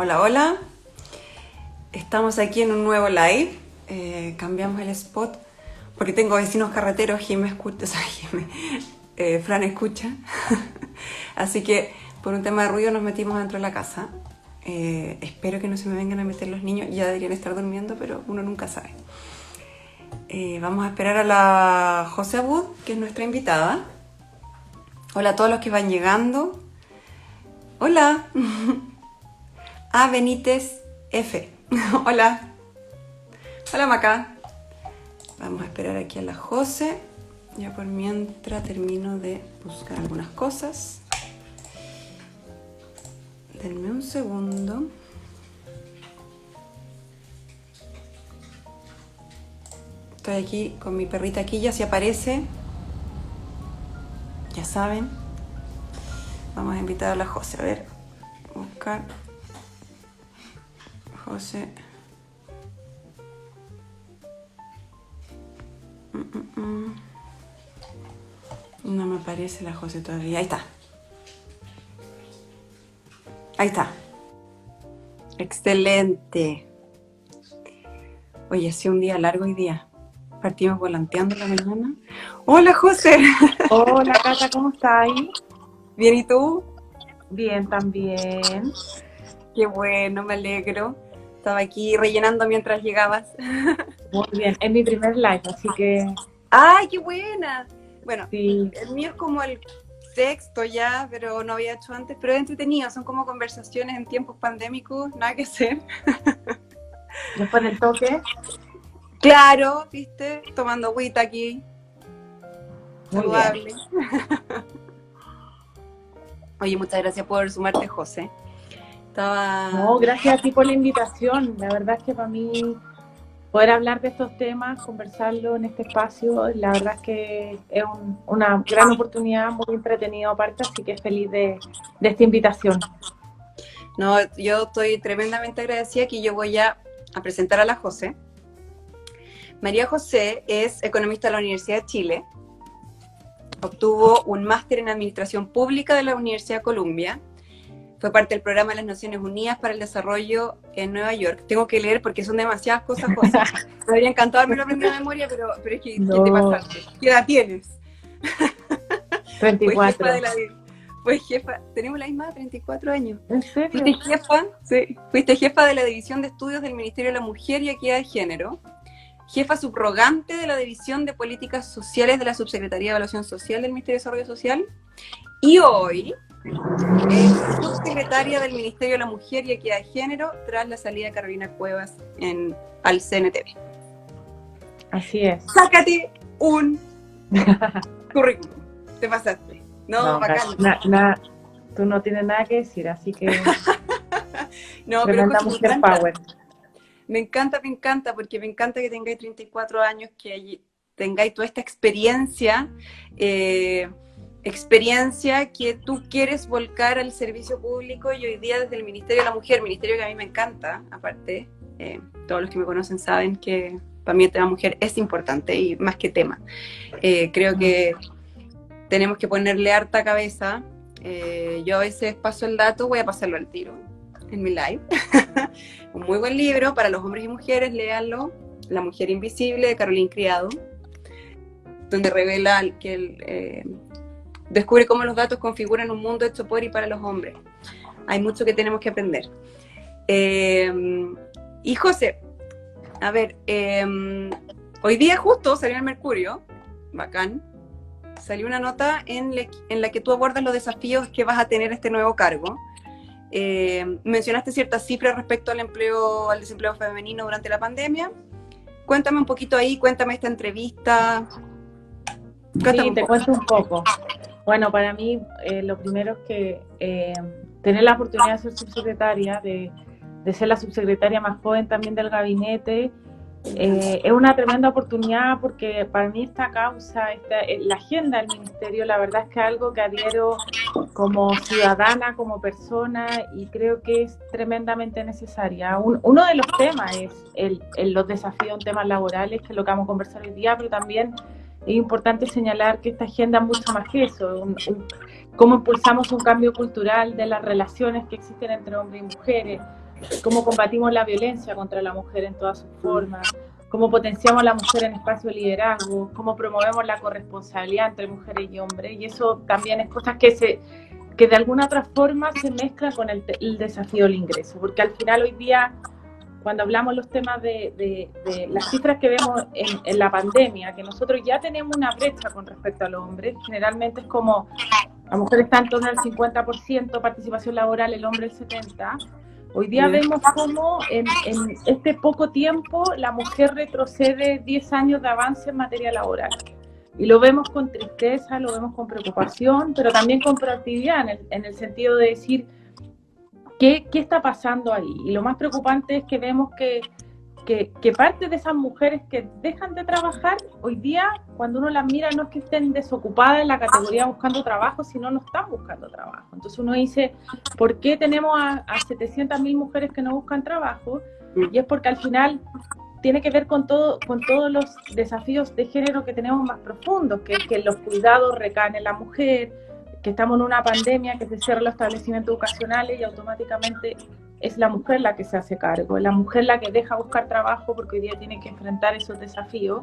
Hola, hola. Estamos aquí en un nuevo live. Cambiamos el spot porque tengo vecinos carreteros. Jimé escucha, o sea, Fran escucha. Así que por un tema de ruido nos metimos dentro de la casa. Espero que no se me vengan a meter los niños. Ya deberían estar durmiendo, pero uno nunca sabe. Vamos a esperar a la José Abud, que es nuestra invitada. Hola a todos los que van llegando. Hola. A Benítez F. Hola. Hola Maca. Vamos a esperar aquí a la José. Ya por mientras termino de buscar algunas cosas. Denme un segundo. Estoy aquí con mi perrita aquí, ya si aparece. Ya saben. Vamos a invitar a la José. A ver. Buscar. José. No me aparece la José todavía. Ahí está. Ahí está. Excelente. Oye, ha sido un día largo hoy día. Partimos volanteando en la mañana. Hola, José. Hola, Cata, ¿cómo estás? Bien, ¿y tú? Bien, también. Qué bueno, me alegro. Estaba aquí rellenando mientras llegabas. Muy bien. Es mi primer live, así que ¡Ay, qué buena! Bueno, sí. el mío es como el sexto ya, pero no había hecho antes, pero es entretenido. Son como conversaciones en tiempos pandémicos, nada que hacer. Después del toque, Claro, viste, tomando agüita aquí, muy bien. saludable. Oye, muchas gracias por sumarte, José. Estaba... No, gracias a ti por la invitación. La verdad es que para mí poder hablar de estos temas, conversarlo en este espacio, la verdad es que es una gran oportunidad, muy entretenido aparte, así que feliz de esta invitación. No, yo estoy tremendamente agradecida que yo voy a presentar a la José. María José es economista de la Universidad de Chile. Obtuvo un máster en Administración Pública de la Universidad de Columbia. Fue parte del programa de las Naciones Unidas para el Desarrollo en Nueva York. Tengo que leer porque son demasiadas cosas, José. Me habría encantado haberme lo aprendido de memoria, pero es que te No, pasaste. ¿Qué edad tienes? Fue jefa 34. de la... Fue jefa, tenemos la misma, 34 años. ¿En Fuiste serio? jefa, sí, fuiste jefa de la División de Estudios del Ministerio de la Mujer y Equidad de Género, jefa subrogante de la División de Políticas Sociales de la Subsecretaría de Evaluación Social del Ministerio de Desarrollo Social, y hoy es subsecretaria del Ministerio de la Mujer y Equidad de Género tras la salida de Carolina Cuevas al CNTV. Así es. Sácate un currículum, te pasaste. No, No, bacán. tú no tienes nada que decir, así que No, pero tremenda José, mujer power. me encanta, porque me encanta que tengáis 34 años, que tengáis toda esta experiencia, experiencia que tú quieres volcar al servicio público y hoy día desde el Ministerio de la Mujer, ministerio que a mí me encanta, aparte, todos los que me conocen saben que para mí el tema mujer es importante y más que tema. Creo que tenemos que ponerle harta cabeza. Yo a veces paso el dato, voy a pasarlo al tiro en mi live. Un muy buen libro para los hombres y mujeres, léanlo, La Mujer Invisible de Caroline Criado, donde revela que descubre cómo los datos configuran un mundo hecho por y para los hombres. Hay mucho que tenemos que aprender. Y José, a ver, hoy día justo salió el Mercurio, bacán, salió una nota en la que tú abordas los desafíos que vas a tener este nuevo cargo. Mencionaste ciertas cifras respecto al desempleo femenino durante la pandemia. Cuéntame un poquito ahí, cuéntame esta entrevista. Cuéntame Sí, un te poco. cuento un poco. Bueno, para mí lo primero es que tener la oportunidad de ser subsecretaria, de ser la subsecretaria más joven también del gabinete, es una tremenda oportunidad porque para mí esta causa, la agenda del ministerio, la verdad es que es algo que adhiero como ciudadana, como persona y creo que es tremendamente necesaria. Uno de los temas es los desafíos en temas laborales, que es lo que vamos a conversar hoy día, pero también es importante señalar que esta agenda es mucho más que eso, cómo impulsamos un cambio cultural de las relaciones que existen entre hombres y mujeres, cómo combatimos la violencia contra la mujer en todas sus formas, cómo potenciamos a la mujer en espacio de liderazgo, cómo promovemos la corresponsabilidad entre mujeres y hombres, y eso también es cosas que de alguna otra forma se mezcla con el desafío del ingreso, porque al final hoy día, cuando hablamos los temas de las cifras que vemos en la pandemia, que nosotros ya tenemos una brecha con respecto a los hombres, generalmente es como la mujer está en torno al 50% participación laboral, el hombre el 70%. Hoy día vemos cómo en este poco tiempo la mujer retrocede 10 años de avance en materia laboral. Y lo vemos con tristeza, lo vemos con preocupación, pero también con proactividad, en el sentido de decir, ¿qué está pasando ahí? Y lo más preocupante es que vemos que parte de esas mujeres que dejan de trabajar, hoy día, cuando uno las mira, no es que estén desocupadas en la categoría buscando trabajo, sino no están buscando trabajo. Entonces uno dice, ¿por qué tenemos a 700.000 mujeres que no buscan trabajo? Y es porque al final tiene que ver con todos los desafíos de género que tenemos más profundos, que es que los cuidados recaen en la mujer, que estamos en una pandemia, que se cierran los establecimientos educacionales y automáticamente es la mujer la que se hace cargo, es la mujer la que deja buscar trabajo porque hoy día tiene que enfrentar esos desafíos.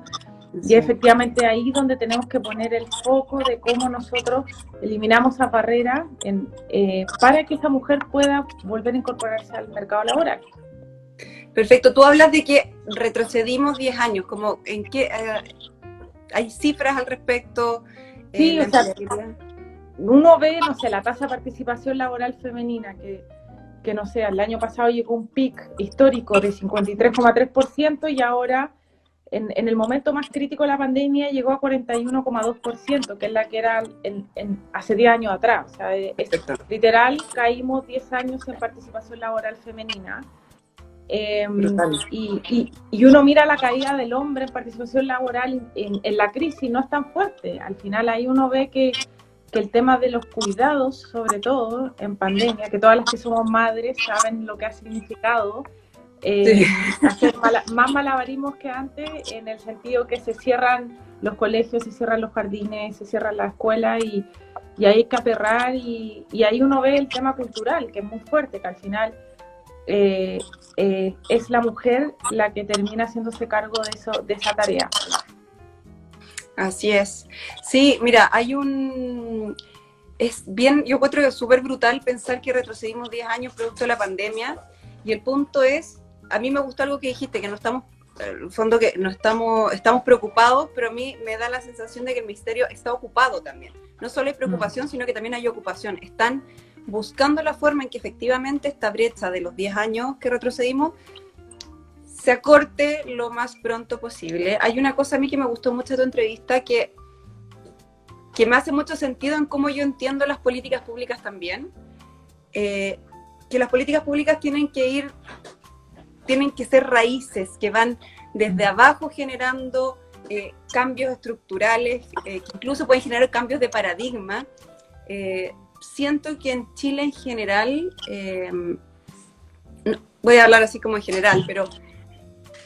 Sí. Y efectivamente ahí donde tenemos que poner el foco de cómo nosotros eliminamos esa barrera para que esa mujer pueda volver a incorporarse al mercado laboral. Perfecto, tú hablas de que retrocedimos 10 años, como en qué hay cifras al respecto. Sí, o sea, uno ve, no sé, la tasa de participación laboral femenina que no sé, el año pasado llegó un pic histórico de 53,3% y ahora en el momento más crítico de la pandemia llegó a 41,2%, que es la que era hace 10 años atrás. O sea, literal, caímos 10 años en participación laboral femenina. Y uno mira la caída del hombre en participación laboral en la crisis, no es tan fuerte. Al final ahí uno ve que el tema de los cuidados, sobre todo en pandemia, que todas las que somos madres saben lo que ha significado, hacer más malabarismos que antes, en el sentido que se cierran los colegios, se cierran los jardines, se cierran las escuelas y hay que aperrar y ahí uno ve el tema cultural, que es muy fuerte, que al final es la mujer la que termina haciéndose cargo de esa tarea. Así es. Sí, mira, es bien, yo encuentro que es súper brutal pensar que retrocedimos 10 años producto de la pandemia, y el punto es, a mí me gustó algo que dijiste, que no estamos, en el fondo que no estamos preocupados, pero a mí me da la sensación de que el ministerio está ocupado también. No solo hay preocupación, sino que también hay ocupación. Están buscando la forma en que efectivamente esta brecha de los 10 años que retrocedimos se acorte lo más pronto posible. Hay una cosa a mí que me gustó mucho de tu entrevista que me hace mucho sentido en cómo yo entiendo las políticas públicas también, que las políticas públicas tienen que ser raíces que van desde abajo generando cambios estructurales, que incluso pueden generar cambios de paradigma. Siento que en Chile en general, no, voy a hablar así como en general, pero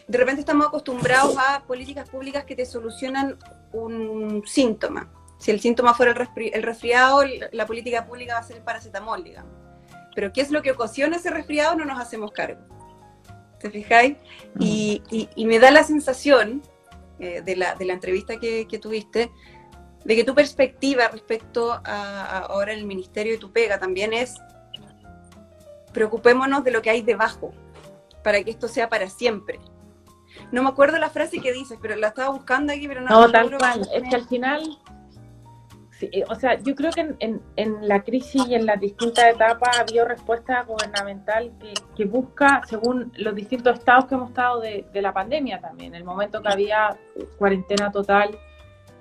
de repente estamos acostumbrados a políticas públicas que te solucionan un síntoma. Si el síntoma fuera el resfriado, la política pública va a ser el paracetamol, digamos. Pero ¿qué es lo que ocasiona ese resfriado? No nos hacemos cargo. ¿Te fijáis? Y me da la sensación de la entrevista que tuviste, de que tu perspectiva respecto a ahora en el ministerio y tu pega también es preocupémonos de lo que hay debajo, para que esto sea para siempre. No me acuerdo la frase que dices, pero la estaba buscando aquí, pero no tal cual. Es que al final, sí, o sea, yo creo que en la crisis y en las distintas etapas ha habido respuesta gubernamental que busca, según los distintos estados que hemos estado de la pandemia también, el momento que había cuarentena total,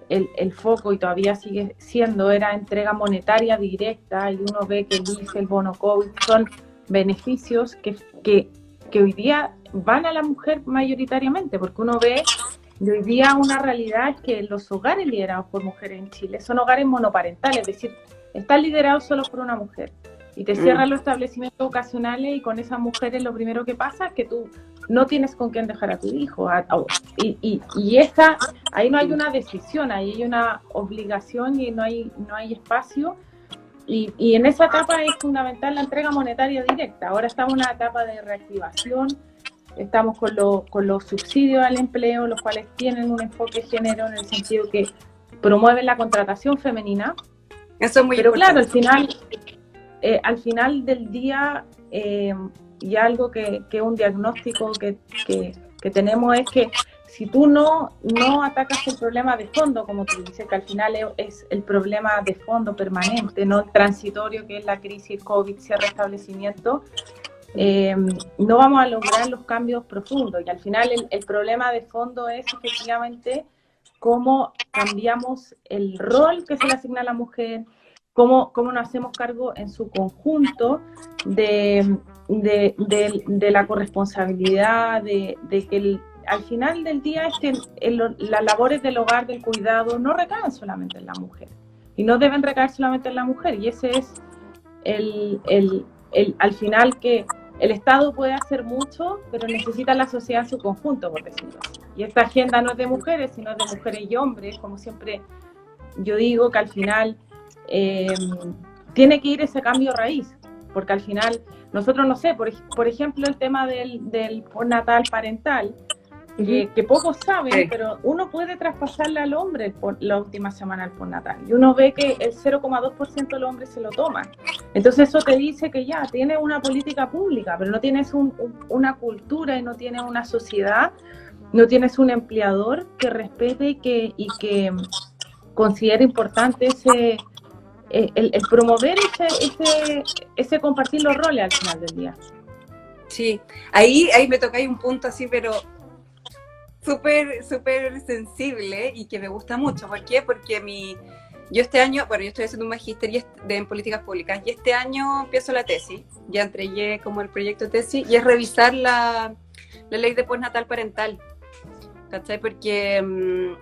el foco, y todavía sigue siendo, era entrega monetaria directa, y uno ve que el IFE, el bono COVID, son beneficios que hoy día van a la mujer mayoritariamente, porque uno ve de hoy día una realidad es que los hogares liderados por mujeres en Chile son hogares monoparentales, es decir, están liderados solo por una mujer, y te cierran los establecimientos educacionales y con esas mujeres lo primero que pasa es que tú no tienes con quién dejar a tu hijo, y ahí no hay una decisión, ahí hay una obligación y no hay espacio y en esa etapa es fundamental la entrega monetaria directa. Ahora estamos en una etapa de reactivación, estamos con los subsidios al empleo, los cuales tienen un enfoque de género en el sentido que promueven la contratación femenina. Eso es muy pero importante. claro, al final del día, y algo que es un diagnóstico que tenemos es que si tú no atacas el problema de fondo, como tú dices, que al final es el problema de fondo permanente, no transitorio, que es la crisis COVID, cierre, restablecimiento, no vamos a lograr los cambios profundos. Y al final el problema de fondo es efectivamente cómo cambiamos el rol que se le asigna a la mujer, cómo nos hacemos cargo en su conjunto de la corresponsabilidad, de que al final del día es que las labores del hogar, del cuidado, no recaen solamente en la mujer. Y no deben recaer solamente en la mujer. Y ese es al final que el Estado puede hacer mucho, pero necesita la sociedad en su conjunto, por decirlo así. Y esta agenda no es de mujeres, sino de mujeres y hombres, como siempre yo digo, que al final tiene que ir ese cambio raíz, porque al final nosotros, no sé, por ejemplo, el tema del postnatal parental, que pocos saben, sí, pero uno puede traspasarle al hombre la última semana del postnatal, y uno ve que el 0,2% del hombre se lo toma. Entonces eso te dice que ya tienes una política pública, pero no tienes una cultura y no tienes una sociedad, no tienes un empleador que respete y que considere importante el promover ese compartir los roles al final del día. Sí, ahí me tocáis un punto así, pero súper sensible y que me gusta mucho. ¿Por qué? Porque yo este año, bueno, yo estoy haciendo un magíster en políticas públicas y este año empiezo la tesis, ya entregué como el proyecto de tesis y es revisar la ley de postnatal parental, ¿cachai? Porque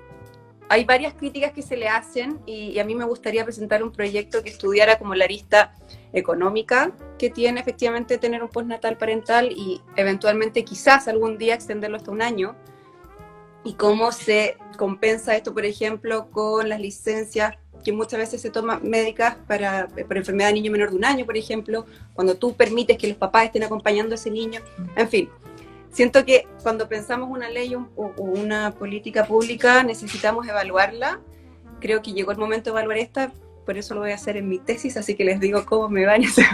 hay varias críticas que se le hacen y a mí me gustaría presentar un proyecto que estudiara como la arista económica que tiene efectivamente tener un postnatal parental y eventualmente quizás algún día extenderlo hasta un año, y cómo se compensa esto, por ejemplo, con las licencias que muchas veces se toman médicas por enfermedad de niño menor de un año, por ejemplo, cuando tú permites que los papás estén acompañando a ese niño. En fin, siento que cuando pensamos una ley o una política pública necesitamos evaluarla. Creo que llegó el momento de evaluar esta, por eso lo voy a hacer en mi tesis, así que les digo cómo me van a hacer.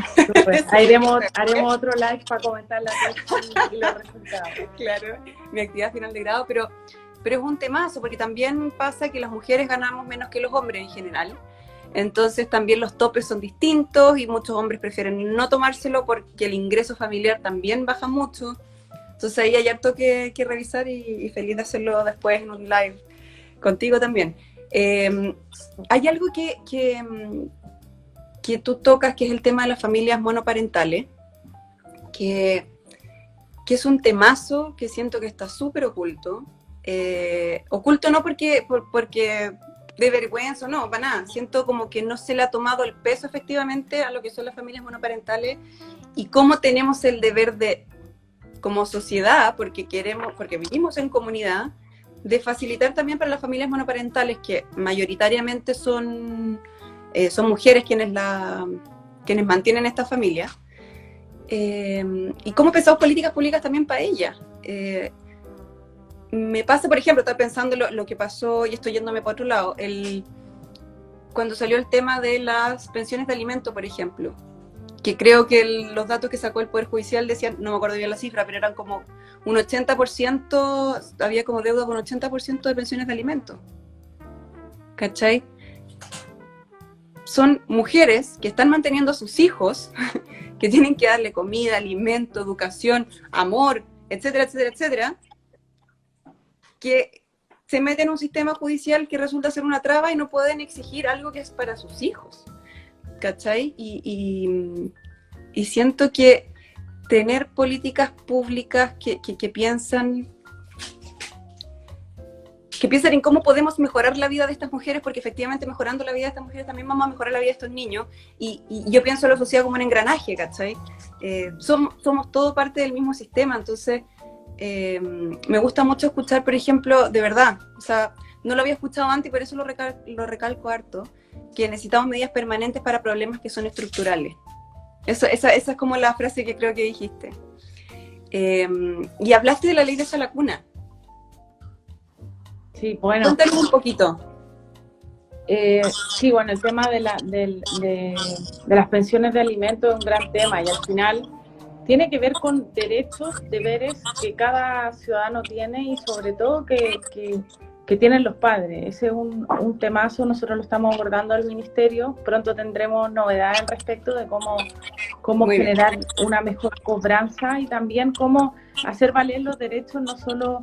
Haremos otro live para comentar la tesis y los resultados. Claro, mi actividad final de grado, pero es un temazo, porque también pasa que las mujeres ganamos menos que los hombres en general. Entonces también los topes son distintos y muchos hombres prefieren no tomárselo porque el ingreso familiar también baja mucho. Entonces ahí hay harto que revisar y feliz de hacerlo después en un live contigo también. Hay algo que tú tocas, que es el tema de las familias monoparentales, que es un temazo que siento que está súper oculto. Oculto no porque de vergüenza, no, para nada. Siento como que no se le ha tomado el peso efectivamente a lo que son las familias monoparentales y cómo tenemos el deber de, como sociedad, porque vivimos en comunidad, de facilitar también para las familias monoparentales, que mayoritariamente son mujeres quienes mantienen esta familia, y cómo pensamos políticas públicas también para ellas. Me pasa, por ejemplo, estaba pensando lo que pasó, y estoy yéndome para otro lado, cuando salió el tema de las pensiones de alimento, por ejemplo, que creo que los datos que sacó el Poder Judicial decían, no me acuerdo bien la cifra, pero eran como un 80%, había como deuda con 80% de pensiones de alimento. ¿Cachai? Son mujeres que están manteniendo a sus hijos, que tienen que darle comida, alimento, educación, amor, etcétera, etcétera, etcétera, que se meten en un sistema judicial que resulta ser una traba y no pueden exigir algo que es para sus hijos. ¿Cachai? Y siento que tener políticas públicas que piensan en cómo podemos mejorar la vida de estas mujeres, porque efectivamente mejorando la vida de estas mujeres también vamos a mejorar la vida de estos niños, y yo pienso en la sociedad como un engranaje, ¿cachai? Somos todo parte del mismo sistema, entonces me gusta mucho escuchar, por ejemplo, de verdad, o sea, no lo había escuchado antes y por eso lo recalco harto, que necesitamos medidas permanentes para problemas que son estructurales. Esa es como la frase que creo que dijiste. Y hablaste de la ley de Sala Cuna. Sí, bueno. Cuéntanos un poquito. Sí, bueno, el tema de las pensiones de alimentos es un gran tema y al final tiene que ver con derechos, deberes que cada ciudadano tiene y sobre todo que tienen los padres. Ese es un temazo, nosotros lo estamos abordando al Ministerio, pronto tendremos novedades al respecto de cómo generar una mejor cobranza y también cómo hacer valer los derechos, no solo,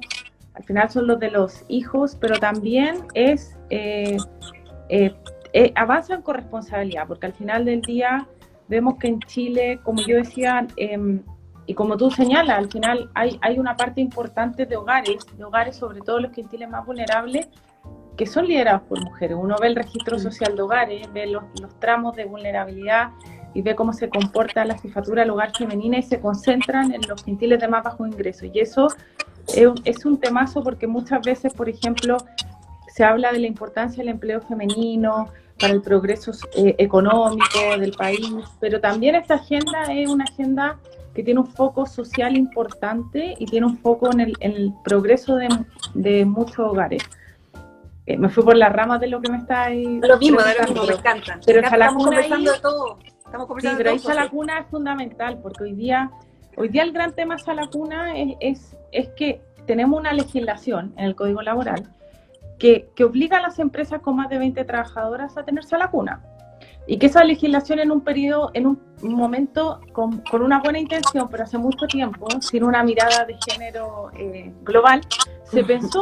al final son los de los hijos, pero también avanzan con responsabilidad, porque al final del día vemos que en Chile, como yo decía, y como tú señalas, al final hay una parte importante de hogares sobre todo los quintiles más vulnerables, que son liderados por mujeres. Uno ve el registro social de hogares, ve los tramos de vulnerabilidad y ve cómo se comporta la jefatura del hogar femenina y se concentran en los quintiles de más bajo ingreso. Y eso es un temazo porque muchas veces, por ejemplo, se habla de la importancia del empleo femenino para el progreso económico del país, pero también esta agenda es una agenda que tiene un foco social importante y tiene un foco en el progreso de muchos hogares. Me fui por las ramas de lo que me está ahí. Lo mismo, me encantan. Pero estamos conversando de todo. Estamos conversando sí, pero ahí Sala Cuna es fundamental, porque hoy día el gran tema Sala Cuna es que tenemos una legislación en el Código Laboral que obliga a las empresas con más de 20 trabajadoras a tener Sala Cuna. Y que esa legislación en un momento con una buena intención, pero hace mucho tiempo, sin una mirada de género global, se pensó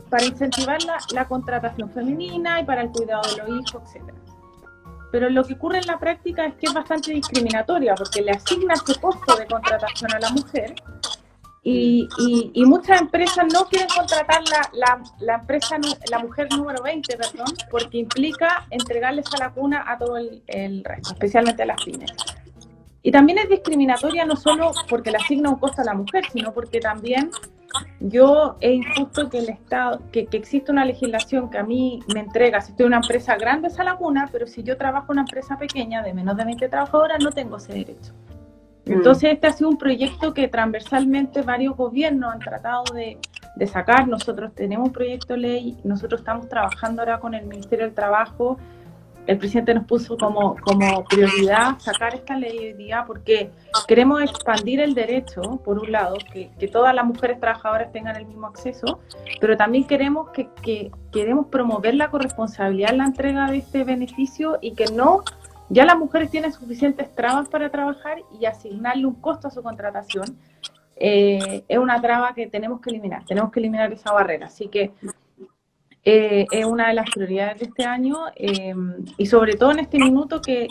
para incentivar la contratación femenina y para el cuidado de los hijos, etc. Pero lo que ocurre en la práctica es que es bastante discriminatoria, porque le asigna ese costo de contratación a la mujer y muchas empresas no quieren contratar la mujer número 20, perdón, porque implica entregarles a la cuna a todo el resto, especialmente a las pymes. Y también es discriminatoria no solo porque le asigna un costo a la mujer, sino porque también es injusto que el Estado, que existe una legislación que a mí me entrega, si estoy en una empresa grande es a la cuna, pero si yo trabajo en una empresa pequeña de menos de 20 trabajadoras no tengo ese derecho. Entonces este ha sido un proyecto que transversalmente varios gobiernos han tratado de sacar. Nosotros tenemos un proyecto de ley, nosotros estamos trabajando ahora con el Ministerio del Trabajo. El presidente nos puso como prioridad sacar esta ley hoy día porque queremos expandir el derecho, por un lado, que todas las mujeres trabajadoras tengan el mismo acceso, pero también queremos promover la corresponsabilidad en la entrega de este beneficio y que ya las mujeres tienen suficientes trabas para trabajar y asignarle un costo a su contratación es una traba que tenemos que eliminar esa barrera. Así que es una de las prioridades de este año y sobre todo en este minuto que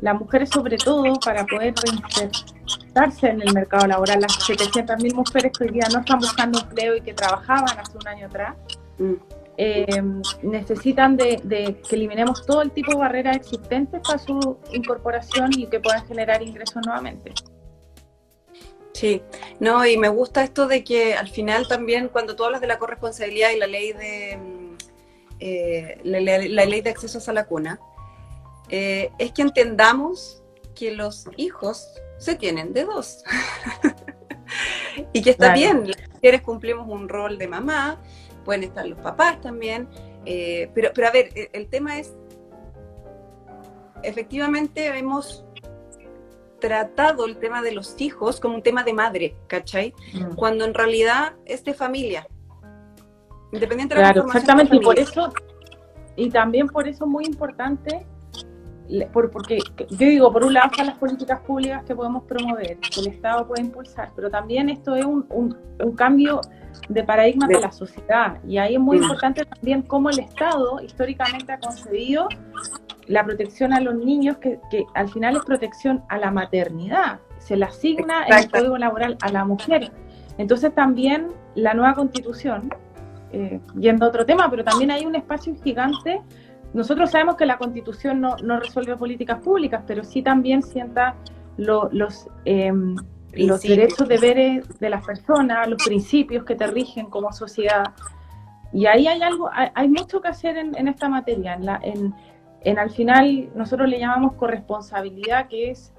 las mujeres, sobre todo para poder reinsertarse en el mercado laboral, las 700.000 mujeres que hoy día no están buscando empleo y que trabajaban hace un año atrás, necesitan de que eliminemos todo el tipo de barreras existentes para su incorporación y que puedan generar ingresos nuevamente. Sí, no, y me gusta esto de que al final también cuando tú hablas de la corresponsabilidad y la ley la ley de acceso a la cuna, es que entendamos que los hijos se tienen de dos y que está bien, las mujeres cumplimos un rol de mamá, pueden estar los papás también, pero a ver, el tema es, efectivamente hemos tratado el tema de los hijos como un tema de madre, ¿cachai? Cuando en realidad es de familia. Independiente de la conformación exactamente, de familia. y también por eso es muy importante, porque yo digo, por un lado están las políticas públicas que podemos promover, que el Estado puede impulsar, pero también esto es un cambio de paradigma de la sociedad, y ahí es muy importante también cómo el Estado históricamente ha concebido la protección a los niños, que al final es protección a la maternidad, se le asigna en el Código Laboral a la mujer. Entonces también la nueva Constitución, yendo a otro tema, pero también hay un espacio gigante. Nosotros sabemos que la Constitución no resuelve políticas públicas, pero sí también sienta los derechos, deberes de las personas, los principios que te rigen como sociedad. Y ahí hay mucho que hacer en esta materia. Al final nosotros le llamamos corresponsabilidad, que es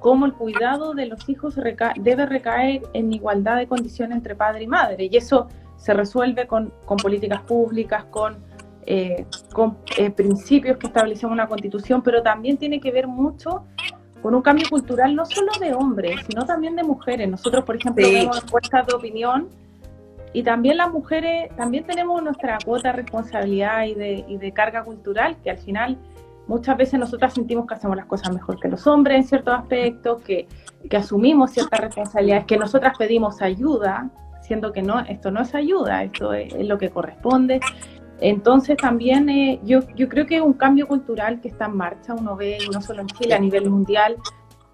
cómo el cuidado de los hijos debe recaer en igualdad de condiciones entre padre y madre. Y eso se resuelve con políticas públicas, con principios que establecemos en la Constitución, pero también tiene que ver mucho con un cambio cultural, no solo de hombres, sino también de mujeres. Nosotros, por ejemplo, vemos encuestas de opinión, y también las mujeres, también tenemos nuestra cuota de responsabilidad y de carga cultural, que al final muchas veces nosotras sentimos que hacemos las cosas mejor que los hombres en ciertos aspectos, que asumimos ciertas responsabilidades, que nosotras pedimos ayuda, siendo que no, esto no es ayuda, esto es lo que corresponde. Entonces también yo creo que es un cambio cultural que está en marcha. Uno ve, no solo en Chile, a nivel mundial,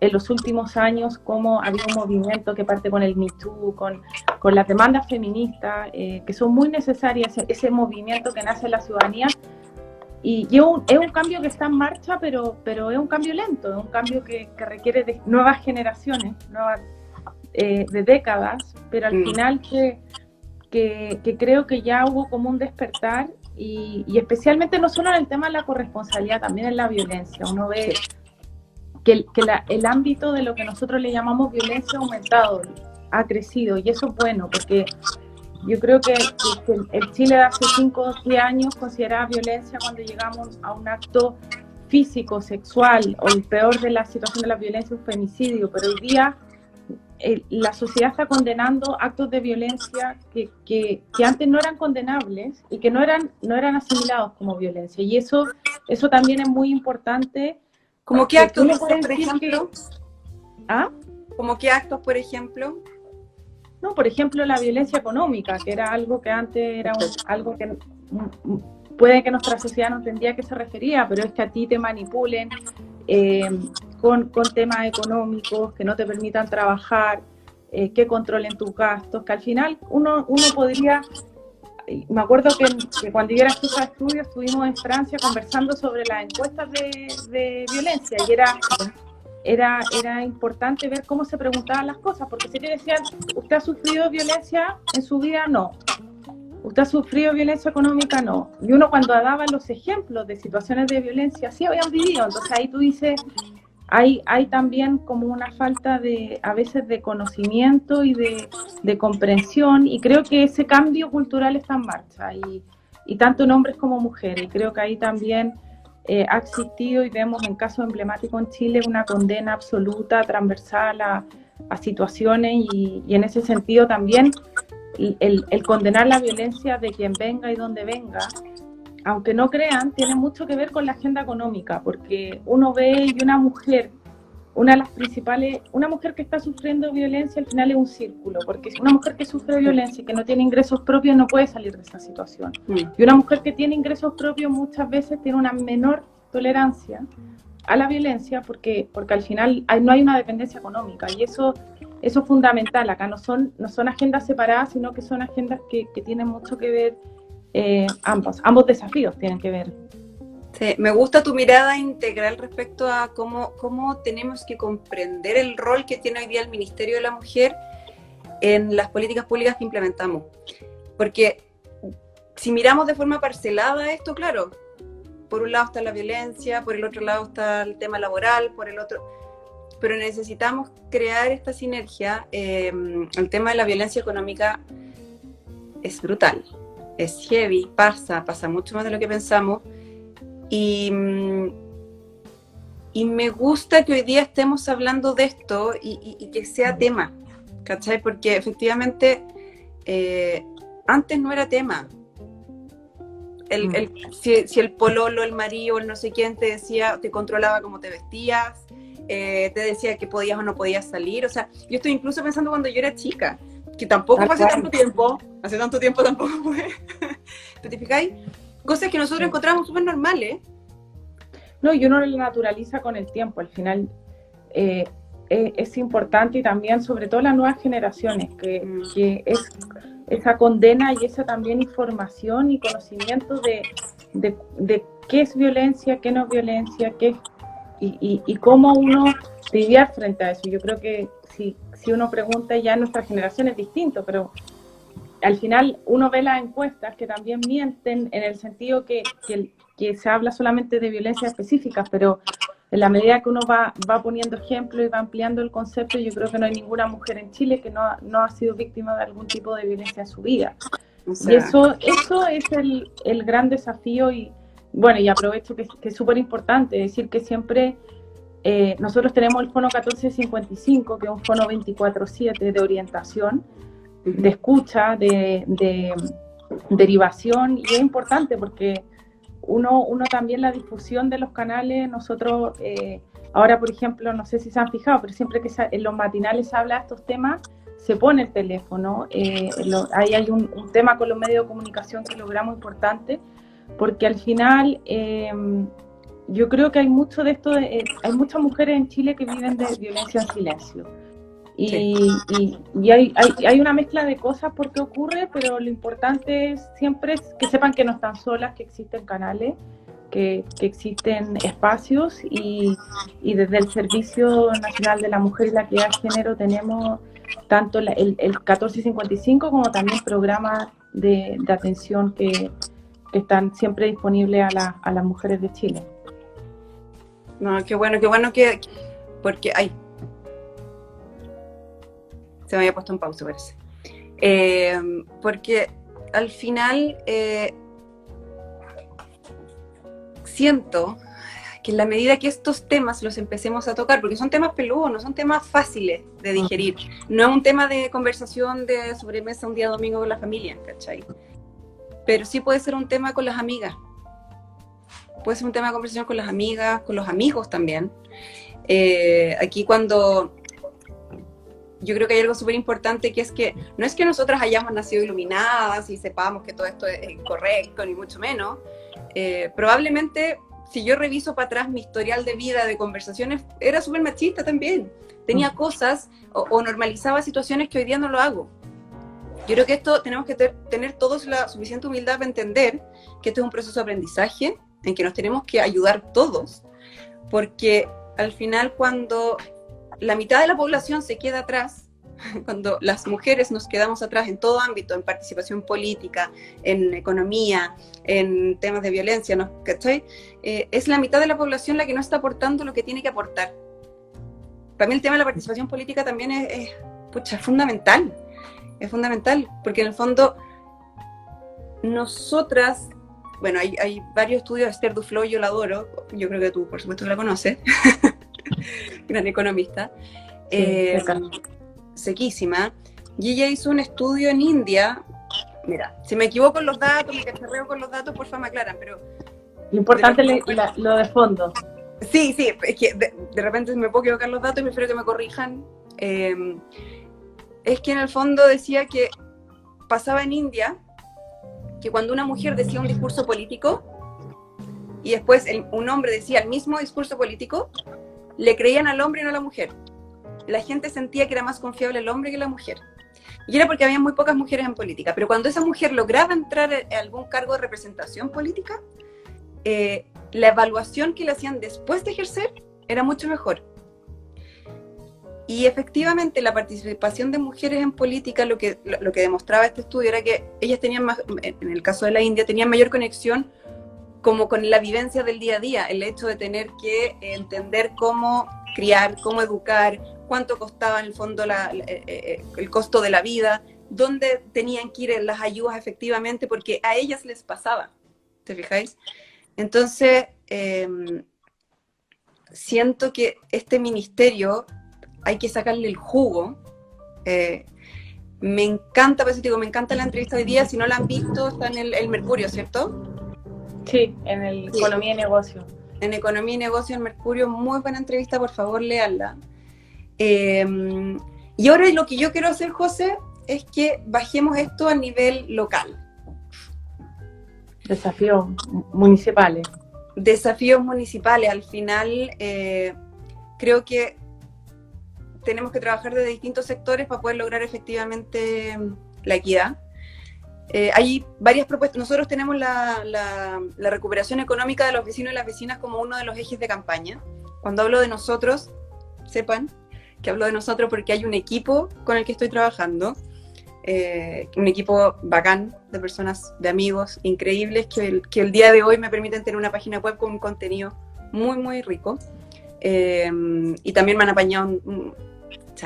en los últimos años, cómo había un movimiento que parte con el Me Too, con las demandas feministas, que son muy necesarias, ese movimiento que nace en la ciudadanía. Y es un cambio que está en marcha, pero es un cambio lento, es un cambio que requiere de nuevas generaciones, de décadas, pero al final que creo que ya hubo como un despertar, y especialmente no solo en el tema de la corresponsabilidad, también en la violencia. Uno ve que el ámbito de lo que nosotros le llamamos violencia ha aumentado, ha crecido, y eso es bueno, porque yo creo que el Chile de hace 5 o 10 años consideraba violencia cuando llegamos a un acto físico, sexual, o el peor de la situación de la violencia, un femicidio, pero hoy día la sociedad está condenando actos de violencia que antes no eran condenables y que no eran asimilados como violencia, y eso también es muy importante. ¿Cómo qué actos, por ejemplo? ¿Ah? ¿Cómo qué actos, por ejemplo? No, por ejemplo, la violencia económica, que era algo que antes era algo que puede que nuestra sociedad no entendía a qué se refería, pero es que a ti te manipulen con temas económicos, que no te permitan trabajar, que controlen tus gastos, que al final uno podría... Me acuerdo que cuando yo era jefa de estudio estuvimos en Francia conversando sobre las encuestas de violencia, y era importante ver cómo se preguntaban las cosas, porque si te decían, ¿usted ha sufrido violencia en su vida? No. ¿Usted ha sufrido violencia económica? No. Y uno, cuando daba los ejemplos de situaciones de violencia, sí habían vivido. Entonces ahí tú dices, hay también como una falta a veces de conocimiento y de comprensión, y creo que ese cambio cultural está en marcha, y tanto en hombres como mujeres. Y creo que ahí también ha existido, y vemos en casos emblemáticos en Chile, una condena absoluta, transversal a situaciones, y en ese sentido también el condenar la violencia de quien venga y donde venga, aunque no crean, tiene mucho que ver con la agenda económica, porque uno ve, y una mujer que está sufriendo violencia al final es un círculo, porque una mujer que sufre violencia y que no tiene ingresos propios no puede salir de esa situación. Y una mujer que tiene ingresos propios muchas veces tiene una menor tolerancia a la violencia, porque al final no hay una dependencia económica, y eso es fundamental. Acá no son agendas separadas, sino que son agendas que tienen mucho que ver. Ambos desafíos tienen que ver. Sí, me gusta tu mirada integral respecto a cómo tenemos que comprender el rol que tiene hoy día el Ministerio de la Mujer en las políticas públicas que implementamos. Porque si miramos de forma parcelada esto, claro, por un lado está la violencia, por el otro lado está el tema laboral, por el otro... Pero necesitamos crear esta sinergia. El tema de la violencia económica es brutal. Es heavy, pasa mucho más de lo que pensamos, y me gusta que hoy día estemos hablando de esto y que sea tema, ¿cachai? Porque efectivamente antes no era tema. Si el pololo, el marido, el no sé quién te decía, te controlaba cómo te vestías, te decía que podías o no podías salir. O sea, yo estoy incluso pensando cuando yo era chica, que tampoco fue hace tanto tiempo tampoco fue. ¿Te fijáis? Cosas que nosotros encontramos súper normales. No, y uno lo naturaliza con el tiempo. Al final es importante, y también sobre todo las nuevas generaciones, que es esa condena y esa también información y conocimiento de qué es violencia, qué no es violencia, y cómo uno lidiar frente a eso. Yo creo que si uno pregunta, ya en nuestra generación es distinto, pero al final uno ve las encuestas que también mienten en el sentido que se habla solamente de violencias específicas, pero en la medida que uno va poniendo ejemplos y va ampliando el concepto, yo creo que no hay ninguna mujer en Chile que no ha sido víctima de algún tipo de violencia en su vida. O sea, Y eso es el gran desafío y bueno, y aprovecho que es súper importante decir que siempre nosotros tenemos el Fono 1455, que es un fono 24/7 de orientación, de escucha, de derivación, y es importante porque uno también la difusión de los canales, nosotros ahora por ejemplo, no sé si se han fijado, pero siempre que en los matinales se habla de estos temas, se pone el teléfono, ahí hay un tema con los medios de comunicación que logramos importante, porque al final yo creo que hay mucho de esto, hay muchas mujeres en Chile que viven de violencia en silencio. Y hay una mezcla de cosas por qué ocurre, pero lo importante es siempre que sepan que no están solas, que existen canales, que existen espacios y desde el Servicio Nacional de la Mujer y la Equidad de Género tenemos tanto el 1455 como también programas de atención que están siempre disponibles a las mujeres de Chile. No, qué bueno que porque se me había puesto en pausa, parece. Porque al final siento que en la medida que estos temas los empecemos a tocar, porque son temas peludos, no son temas fáciles de digerir, no es un tema de conversación de sobremesa un día domingo con la familia, ¿cachai? Pero sí puede ser un tema con las amigas, puede ser un tema de conversación con las amigas, con los amigos también. Aquí cuando yo creo que hay algo súper importante, que es que no es que nosotras hayamos nacido iluminadas y sepamos que todo esto es incorrecto, ni mucho menos. Probablemente, si yo reviso para atrás mi historial de vida, de conversaciones, era súper machista también. Tenía cosas o normalizaba situaciones que hoy día no lo hago. Yo creo que esto tenemos que tener todos la suficiente humildad para entender que esto es un proceso de aprendizaje en que nos tenemos que ayudar todos, porque al final cuando la mitad de la población se queda atrás, cuando las mujeres nos quedamos atrás en todo ámbito, en participación política, en economía, en temas de violencia, ¿no? ¿Cachai? Es la mitad de la población la que no está aportando lo que tiene que aportar. Para mí el tema de la participación política también es fundamental. Es fundamental, porque en el fondo nosotras, bueno, hay varios estudios, Esther Duflo, yo la adoro, yo creo que tú por supuesto que la conoces, gran economista, sequísima, y ella hizo un estudio en India. Mira, si me equivoco en los datos, me cacharreo con los datos, por favor me aclaran, pero lo importante es lo de fondo. Sí, es que de repente me puedo equivocar los datos y prefiero que me corrijan. Es que en el fondo decía que pasaba en India que cuando una mujer decía un discurso político y después un hombre decía el mismo discurso político, le creían al hombre y no a la mujer. La gente sentía que era más confiable el hombre que la mujer. Y era porque había muy pocas mujeres en política. Pero cuando esa mujer lograba entrar a algún cargo de representación política, la evaluación que le hacían después de ejercer era mucho mejor. Y efectivamente la participación de mujeres en política, lo que demostraba este estudio era que ellas tenían más, en el caso de la India, tenían mayor conexión como con la vivencia del día a día, el hecho de tener que entender cómo criar, cómo educar, cuánto costaba en el fondo el costo de la vida, dónde tenían que ir las ayudas efectivamente, porque a ellas les pasaba, ¿te fijáis? Entonces, siento que este ministerio hay que sacarle el jugo. Me encanta, pues digo, me encanta la entrevista de hoy día. Si no la han visto, está en el Mercurio, ¿cierto? Sí, en el Economía y Negocio. En Economía y Negocio, en Mercurio, muy buena entrevista, por favor, léanla. Y ahora lo que yo quiero hacer, José, es que bajemos esto a nivel local. Desafíos municipales. Desafíos municipales. Al final, creo que tenemos que trabajar desde distintos sectores para poder lograr efectivamente la equidad. Hay varias propuestas. Nosotros tenemos la recuperación económica de los vecinos y las vecinas como uno de los ejes de campaña. Cuando hablo de nosotros, sepan que hablo de nosotros porque hay un equipo con el que estoy trabajando. un equipo bacán de personas, de amigos increíbles que el día de hoy me permiten tener una página web con un contenido muy, muy rico. Y también me han apañado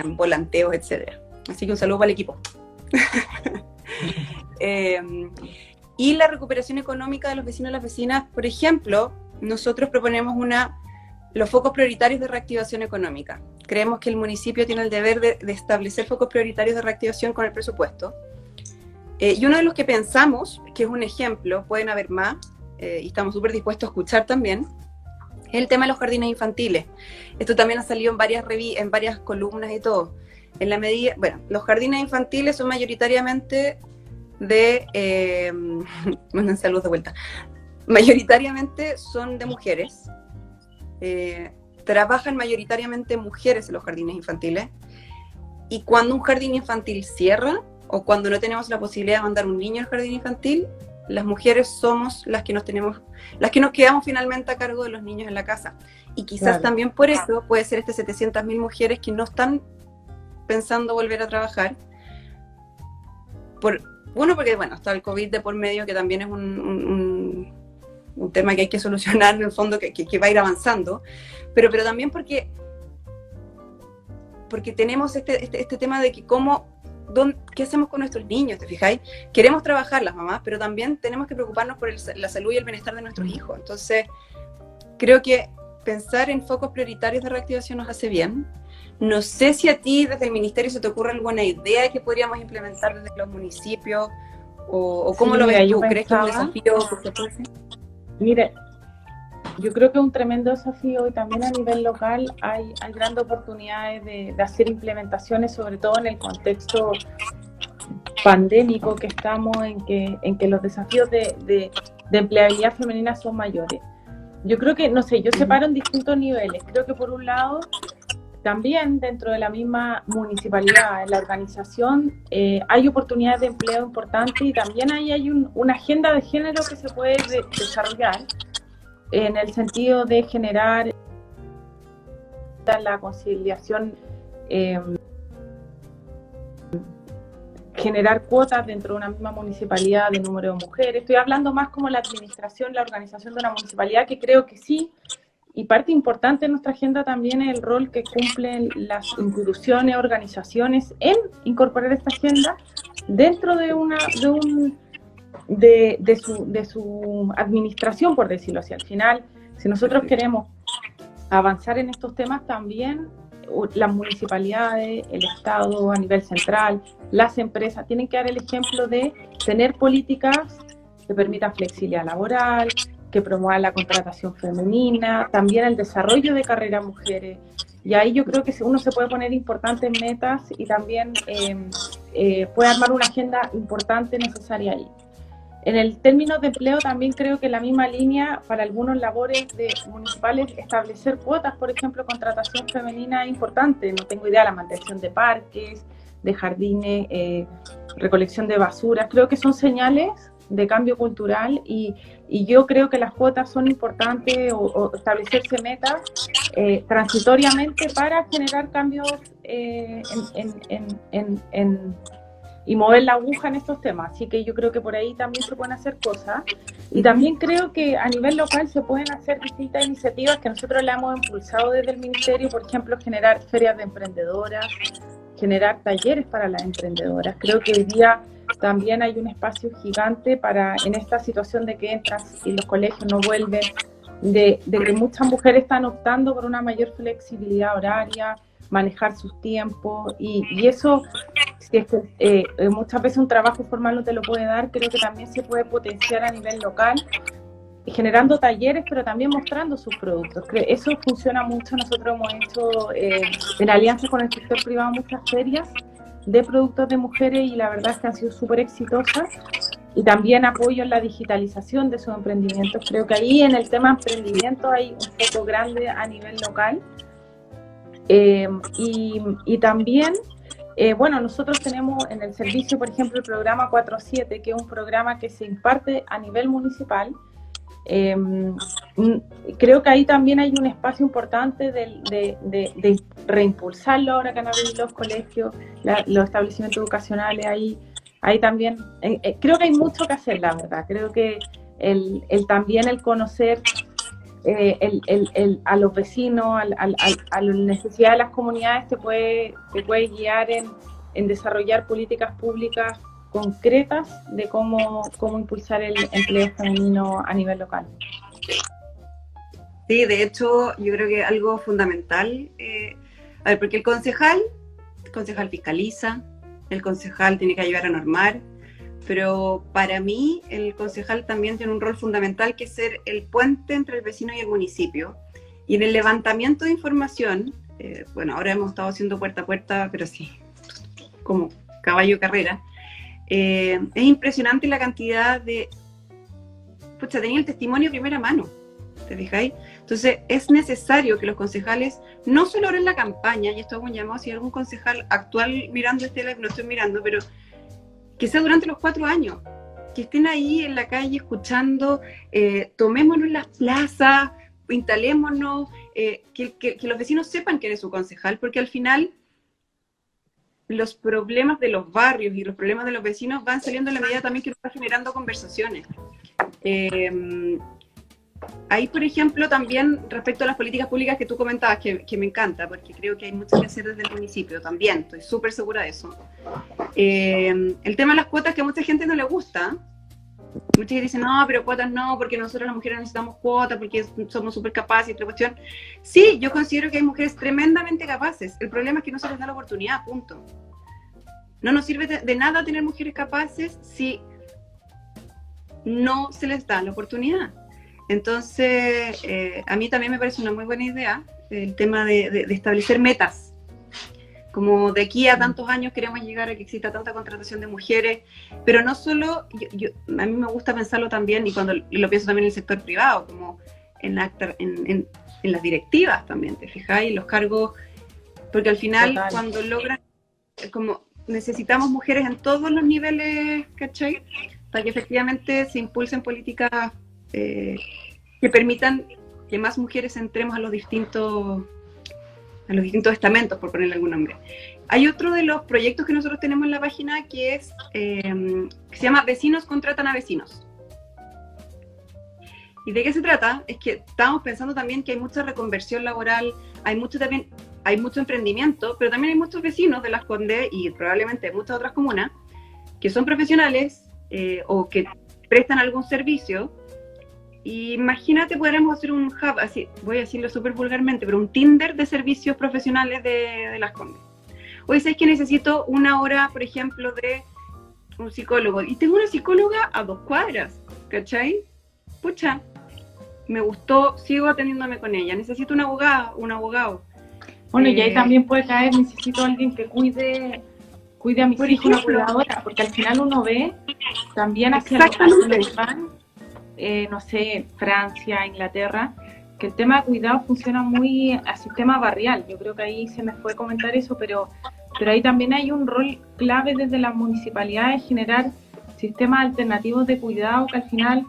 volanteos, etc. Así que un saludo para el equipo. Y la recuperación económica de los vecinos y las vecinas, por ejemplo, nosotros proponemos los focos prioritarios de reactivación económica. Creemos que el municipio tiene el deber de establecer focos prioritarios de reactivación con el presupuesto. Y uno de los que pensamos, que es un ejemplo, pueden haber más, y estamos súper dispuestos a escuchar también, es el tema de los jardines infantiles. Esto también ha salido en varias columnas y todo. En la medida, bueno, los jardines infantiles son mayoritariamente mandan saludos de vuelta. Mayoritariamente son de mujeres. Trabajan mayoritariamente mujeres en los jardines infantiles. Y cuando un jardín infantil cierra, o cuando no tenemos la posibilidad de mandar un niño al jardín infantil, las mujeres somos las que nos quedamos finalmente a cargo de los niños en la casa. Y quizás también por eso puede ser 700.000 mujeres que no están pensando volver a trabajar. Porque está el COVID de por medio, que también es un tema que hay que solucionar en el fondo, que va a ir avanzando, pero también porque tenemos este tema de que ¿qué hacemos con nuestros niños? ¿Te fijáis? Queremos trabajar las mamás, pero también tenemos que preocuparnos por la salud y el bienestar de nuestros hijos. Entonces, creo que pensar en focos prioritarios de reactivación nos hace bien. No sé si a ti desde el ministerio se te ocurre alguna idea que podríamos implementar desde los municipios, o cómo lo ves tú. ¿Crees que es un desafío que se puede hacer? Mire, yo creo que es un tremendo desafío, y también a nivel local hay grandes oportunidades de hacer implementaciones, sobre todo en el contexto pandémico que estamos, en que los desafíos de empleabilidad femenina son mayores. Yo creo que, yo separo en distintos niveles. Creo que por un lado, también dentro de la misma municipalidad, en la organización, hay oportunidades de empleo importantes, y también ahí hay una agenda de género que se puede desarrollar en el sentido de generar la conciliación, generar cuotas dentro de una misma municipalidad de número de mujeres. Estoy hablando más como la administración, la organización de una municipalidad, que creo que sí. Y parte importante de nuestra agenda también es el rol que cumplen las instituciones, organizaciones en incorporar esta agenda dentro de su administración, por decirlo así. Al final, si nosotros queremos avanzar en estos temas, también las municipalidades, el Estado a nivel central, las empresas tienen que dar el ejemplo de tener políticas que permitan flexibilidad laboral, que promuevan la contratación femenina, también el desarrollo de carreras mujeres. Y ahí yo creo que uno se puede poner importantes metas, y también puede armar una agenda importante necesaria ahí. En el término de empleo, también creo que en la misma línea, para algunos labores municipales, establecer cuotas, por ejemplo, contratación femenina es importante. No tengo idea, la mantención de parques, de jardines, recolección de basuras. Creo que son señales de cambio cultural, y yo creo que las cuotas son importantes, o establecerse metas transitoriamente para generar cambios y mover la aguja en estos temas. Así que yo creo que por ahí también se pueden hacer cosas, y también creo que a nivel local se pueden hacer distintas iniciativas que nosotros le hemos impulsado desde el ministerio. Por ejemplo, generar ferias de emprendedoras, generar talleres para las emprendedoras. Creo que hoy día también hay un espacio gigante en esta situación de que entras y los colegios no vuelven, de que muchas mujeres están optando por una mayor flexibilidad horaria, manejar sus tiempos, y eso, si es que muchas veces un trabajo formal no te lo puede dar, creo que también se puede potenciar a nivel local, generando talleres, pero también mostrando sus productos. Eso funciona mucho. Nosotros hemos hecho en alianza con el sector privado muchas ferias de productos de mujeres, y la verdad es que han sido súper exitosas, y también apoyo en la digitalización de sus emprendimientos. Creo que ahí en el tema emprendimiento hay un foco grande a nivel local, y también nosotros tenemos en el servicio, por ejemplo, el programa 4-7, que es un programa que se imparte a nivel municipal. Creo que ahí también hay un espacio importante de reimpulsarlo ahora que han abierto los colegios, los establecimientos educacionales. Ahí Ahí también, creo que hay mucho que hacer, la verdad. Creo que también el conocer a los vecinos, a las necesidades de las comunidades te puede guiar en desarrollar políticas públicas concretas de cómo impulsar el empleo femenino a nivel local. Sí, de hecho, yo creo que algo fundamental, a ver, porque el concejal fiscaliza, el concejal tiene que ayudar a normar, pero para mí el concejal también tiene un rol fundamental que es ser el puente entre el vecino y el municipio. Y en el levantamiento de información, bueno, ahora hemos estado haciendo puerta a puerta, pero sí, como caballo carrera, es impresionante la cantidad de... Pucha, tenía el testimonio de primera mano, ¿te fijáis? Entonces es necesario que los concejales, no solo ahora en la campaña, y esto hago un llamado, si hay algún concejal actual mirando este live, no estoy mirando, pero que sea durante los 4 años, que estén ahí en la calle escuchando, tomémonos en las plazas, instalémonos, que los vecinos sepan quién es su concejal, porque al final los problemas de los barrios y los problemas de los vecinos van saliendo en la medida también que uno va generando conversaciones. Ahí, por ejemplo, también respecto a las políticas públicas que tú comentabas, que me encanta, porque creo que hay mucho que hacer desde el municipio también, estoy súper segura de eso. El tema de las cuotas que a mucha gente no le gusta, mucha gente dice, no, pero cuotas no, porque nosotros las mujeres necesitamos cuotas, porque somos súper capaces y otra cuestión. Sí, yo considero que hay mujeres tremendamente capaces, el problema es que no se les da la oportunidad, punto. No nos sirve de nada tener mujeres capaces si no se les da la oportunidad. Entonces, a mí también me parece una muy buena idea el tema de establecer metas. Como de aquí a tantos años queremos llegar a que exista tanta contratación de mujeres, pero no solo, a mí me gusta pensarlo también, y cuando lo pienso también en el sector privado, como en las directivas también, ¿te fijáis? Los cargos, porque al final total, cuando logran, como necesitamos mujeres en todos los niveles, ¿cachai? Para que efectivamente se impulsen políticas que permitan que más mujeres entremos a los distintos estamentos, por ponerle algún nombre. Hay otro de los proyectos que nosotros tenemos en la página que es que se llama Vecinos contratan a vecinos. ¿Y de qué se trata? Es que estamos pensando también que hay mucha reconversión laboral, hay mucho emprendimiento, pero también hay muchos vecinos de Las Condes y probablemente de muchas otras comunas que son profesionales o que prestan algún servicio. Y imagínate, podríamos hacer un hub, así, voy a decirlo súper vulgarmente, pero un Tinder de servicios profesionales de Las Condes. Oye, ¿sabes que necesito una hora, por ejemplo, de un psicólogo? Y tengo una psicóloga a 2 cuadras, ¿cachai? Pucha, me gustó, sigo atendiéndome con ella. Necesito una abogada, un abogado. Bueno, y ahí también puede caer, necesito a alguien que cuide a mis hijos, una cuidadora, porque al final uno ve también hacia los que van, no sé, Francia, Inglaterra, que el tema de cuidado funciona muy a sistema barrial. Yo creo que ahí se me fue comentar eso, pero ahí también hay un rol clave desde las municipalidades, generar sistemas alternativos de cuidado que al final,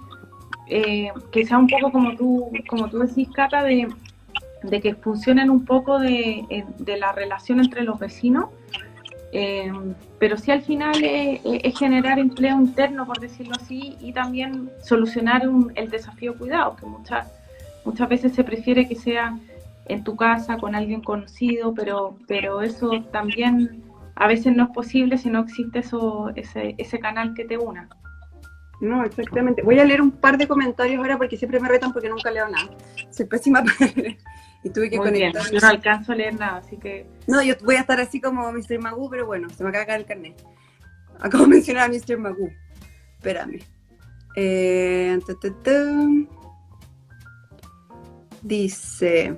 que sea un poco como tú decís, Cata, de que funcionen un poco de la relación entre los vecinos, pero sí al final es generar empleo interno, por decirlo así, y también solucionar el desafío cuidado, que muchas veces se prefiere que sea en tu casa con alguien conocido, pero eso también a veces no es posible si no existe ese canal que te una. No, exactamente. Voy a leer un par de comentarios ahora porque siempre me retan porque nunca leo nada. Soy pésima para leer. Y tuve que muy conectar. Bien. Yo no alcanzo a leer nada, así que... No, yo voy a estar así como Mr. Magoo, pero bueno, se me acaba de caer el carnet. Acabo de mencionar a Mr. Magoo. Espérame. Dice...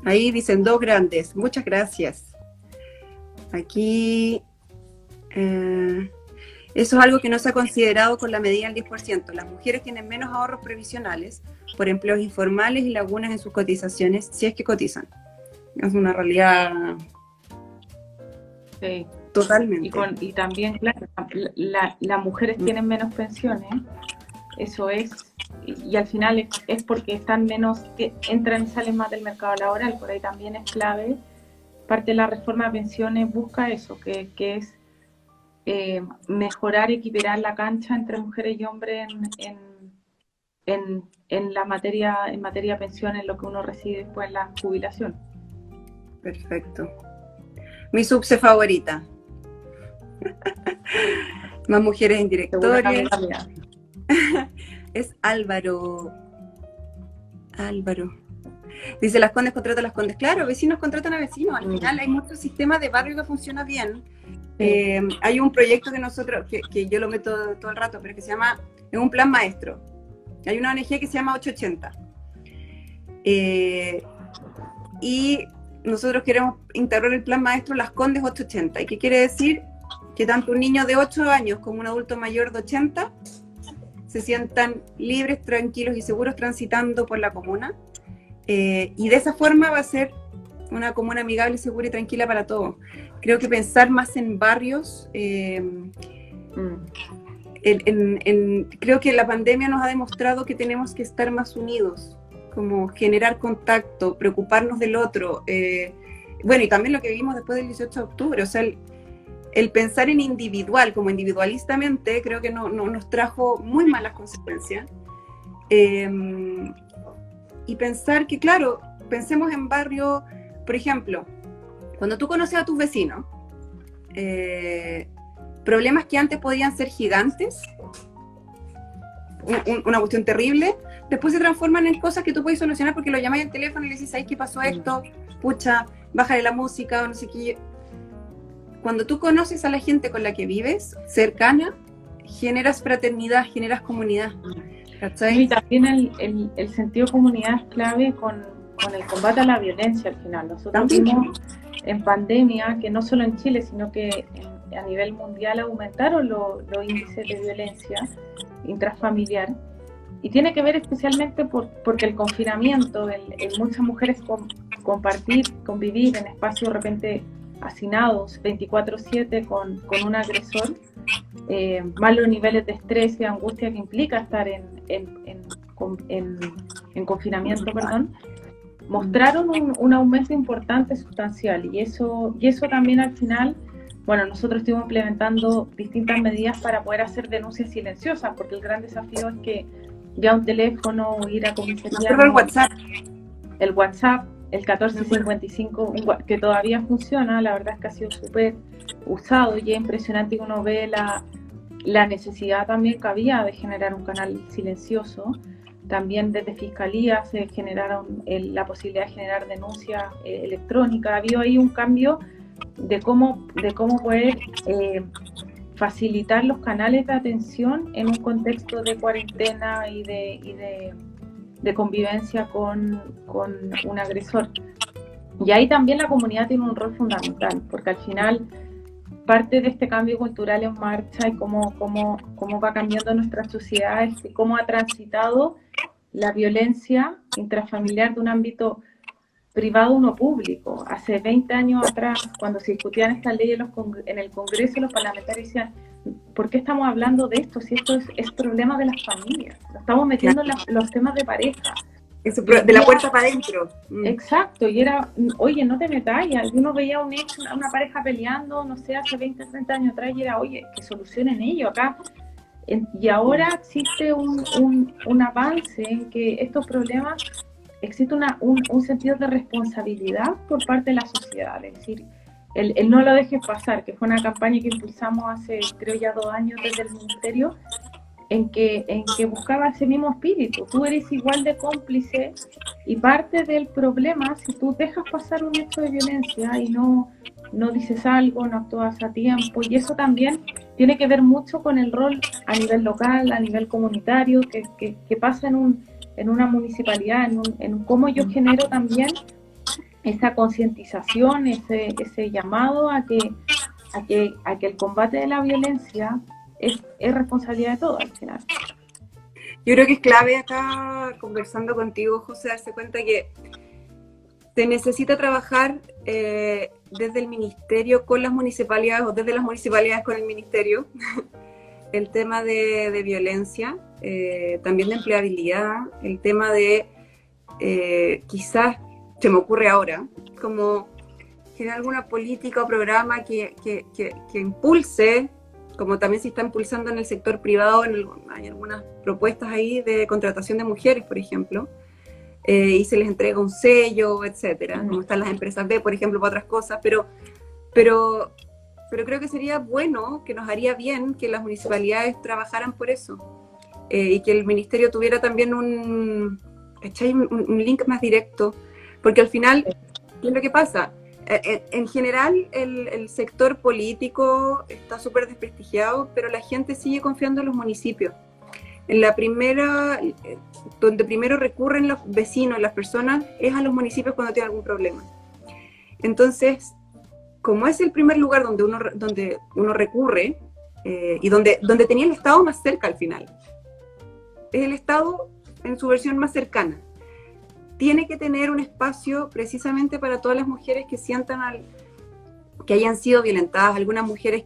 Ahí dicen 2 grandes. Muchas gracias. Aquí... Eso es algo que no se ha considerado con la medida del 10%. Las mujeres tienen menos ahorros previsionales por empleos informales y lagunas en sus cotizaciones, si es que cotizan. Es una realidad sí. Totalmente. Y también, claro, las mujeres tienen menos pensiones, eso es, y al final es porque están menos, que entran y salen más del mercado laboral, por ahí también es clave. Parte de la reforma de pensiones busca eso, que es mejorar, equiparar la cancha entre mujeres y hombres en la materia, en materia pensión, en lo que uno recibe después en la jubilación. Perfecto. Mi subse favorita. Más mujeres en directorios. Es Álvaro. Álvaro. Dice, las Condes contratan a las Condes. Claro, vecinos contratan a vecinos. Al final hay muchos sistemas de barrio que funciona bien. Hay un proyecto que nosotros, que yo lo meto todo el rato, pero que se llama, es un plan maestro. Hay una ONG que se llama 880. Y nosotros queremos integrar el plan maestro Las Condes 880. ¿Y qué quiere decir? Que tanto un niño de 8 años como un adulto mayor de 80 se sientan libres, tranquilos y seguros transitando por la comuna. Y de esa forma va a ser una comuna amigable, segura y tranquila para todos. Creo que pensar más en barrios, creo que la pandemia nos ha demostrado que tenemos que estar más unidos, como generar contacto, preocuparnos del otro. Bueno, y también lo que vimos después del 18 de octubre, o sea, el pensar en individual, como individualistamente, creo que nos trajo muy malas consecuencias. Y pensar que, claro, pensemos en barrio, por ejemplo, cuando tú conoces a tus vecinos, problemas que antes podían ser gigantes, una cuestión terrible, después se transforman en cosas que tú puedes solucionar porque lo llamáis al teléfono y le decís, ¿sabes qué pasó esto? Pucha, bájale la música o no sé qué. Cuando tú conoces a la gente con la que vives, cercana, generas fraternidad, generas comunidad. ¿Cachai? Y también el sentido de comunidad es clave con el combate a la violencia al final. Nosotros vimos en pandemia que no solo en Chile, sino que a nivel mundial aumentaron los índices de violencia intrafamiliar. Y tiene que ver especialmente porque el confinamiento, el muchas mujeres convivir en espacios de repente hacinados 24/7 con un agresor, más los niveles de estrés y angustia que implica estar en confinamiento, mostraron un aumento importante sustancial y eso también al final, bueno, nosotros estuvimos implementando distintas medidas para poder hacer denuncias silenciosas, porque el gran desafío es que ya un teléfono o ir a comisaría, el WhatsApp, el 1455, que todavía funciona, la verdad es que ha sido súper usado y es impresionante que uno ve la necesidad también que había de generar un canal silencioso. También desde Fiscalía se generaron la posibilidad de generar denuncias electrónicas. Ha habido ahí un cambio de cómo poder facilitar los canales de atención en un contexto de cuarentena y de convivencia con un agresor. Y ahí también la comunidad tiene un rol fundamental, porque al final parte de este cambio cultural en marcha y cómo va cambiando nuestra sociedad, y cómo ha transitado la violencia intrafamiliar de un ámbito privado a uno público. Hace 20 años atrás, cuando se discutían estas leyes en el Congreso, los parlamentarios decían, ¿por qué estamos hablando de esto? Si esto es problema de las familias. Nos estamos metiendo en los temas de pareja. Eso, de la puerta para adentro. Exacto, y era, oye, no te metas. Y uno veía una pareja peleando, no sé, hace 20, 30 años atrás, y era, oye, que solucionen ello acá. Y ahora existe un avance en que estos problemas, existe un sentido de responsabilidad por parte de la sociedad. Es decir, el no lo dejes pasar, que fue una campaña que impulsamos hace, creo ya 2 años desde el Ministerio, en que buscaba ese mismo espíritu. Tú eres igual de cómplice y parte del problema, si tú dejas pasar un hecho de violencia y no dices algo, no actúas a tiempo, y eso también tiene que ver mucho con el rol a nivel local, a nivel comunitario, que pasa en una municipalidad, en cómo yo genero también esa concientización, ese llamado a que el combate de la violencia es responsabilidad de todos al final. Yo creo que es clave acá, conversando contigo, José, darse cuenta que se necesita trabajar desde el ministerio con las municipalidades o desde las municipalidades con el ministerio el tema de violencia, también de empleabilidad, el tema de quizás, se me ocurre ahora, como generar alguna política o programa que impulse como también se está impulsando en el sector privado, hay algunas propuestas ahí de contratación de mujeres, por ejemplo, y se les entrega un sello, etcétera, como están las empresas B, por ejemplo, para otras cosas, pero creo que sería bueno, que nos haría bien que las municipalidades trabajaran por eso, y que el ministerio tuviera también un link más directo, porque al final, ¿qué es lo que pasa? En general, el sector político está súper desprestigiado, pero la gente sigue confiando en los municipios. En la primera, donde primero recurren los vecinos, las personas, es a los municipios cuando tienen algún problema. Entonces, como es el primer lugar donde uno recurre, y donde tenía el Estado más cerca al final, es el Estado en su versión más cercana, tiene que tener un espacio precisamente para todas las mujeres que sientan que hayan sido violentadas, algunas mujeres